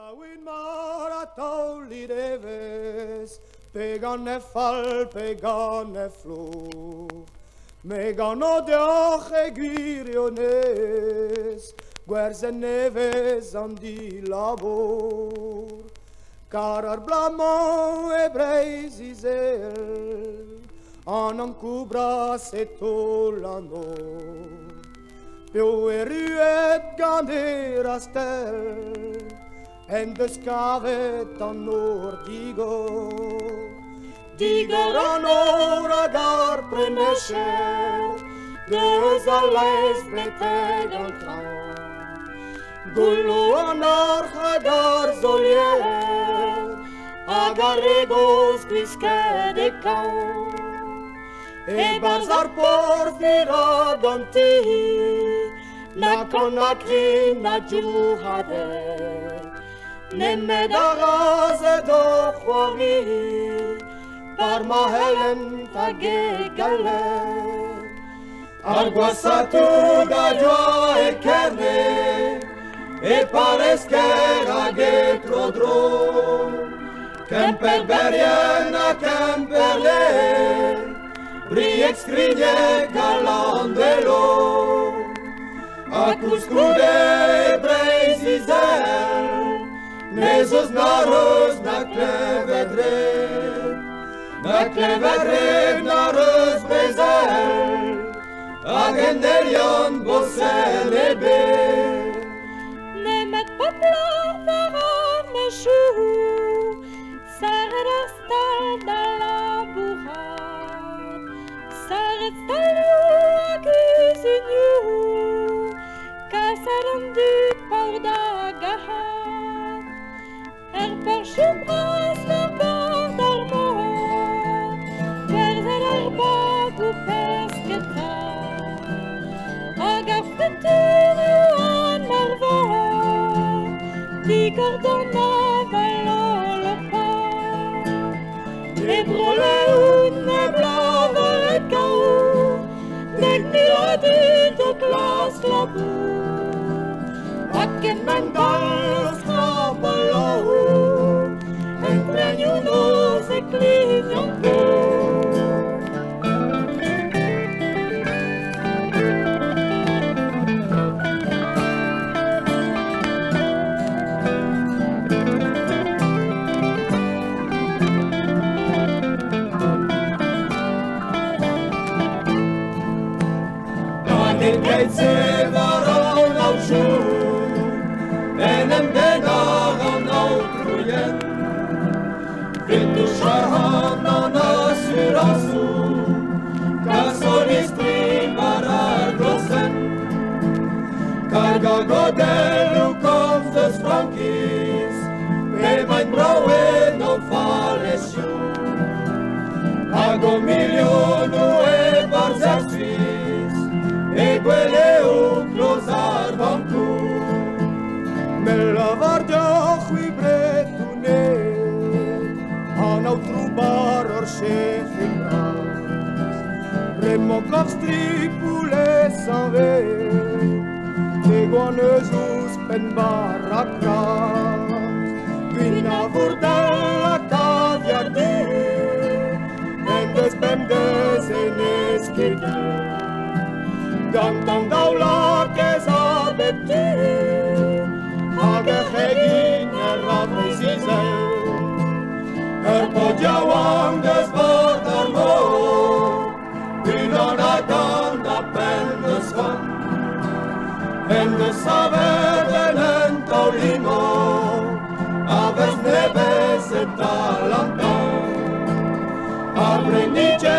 Gawin mar a tauli deves, pegan e fal, pegan e flo. Megan o deoch e gwiriones, gwers e neves an di labor. Car ar blamant e breis izel, an cubra se tolanor. Pio e ruet gander astel, en de skavet an ordigo. Diger an or agar prenesher, deus a leis beteg an tran. Gullo an arch agar zolier, agar egos gwisket e kan. E barz ar porfira ganti, na konakri na juhader. Nemed araz do chwari, par mahelen tage galer. Ar gwasatu da joa e kerne, e paresker age trodro. Kemper berjen a kemper le, Briek skrinje galandelo, acus crude breis izel, nezos naros na clevedre, naros bezel, agendelion bosen ebe. Nemet poplar varan meshu, sarasta da labura. Saret stalu a cuisiniu, casaram du porda gahat. Perchu bras ver bord armor, verzel arbag u pesketa. Aga fritinu an marvar, di cordona valolopa. Ne brole un ne blava. Nek miladi do glas labur, akken men dals krabalo, entrenju nos e klinjon Kejtse varon au shur, enem benar an au truyen. Vitu shahan an asur asur, kasolistri marar glosen. Karga godelu komftes frankis, mein brauen au falesju. Ago milionu e barzestris, e quelle u closar bancu. Me la vardia qui bretune, an au trubar or chefingras. Remo costri poulet save, e guanezus pen barracras. Quina vurdella caviardi, en despendes en esquidel. Gantan daula keza bepti, hage hegin erradri zizel. Podjałam des bordarmo, Unan agan da pendes van. En de saveden en taulimo, Aves neves et talantan. Abre nice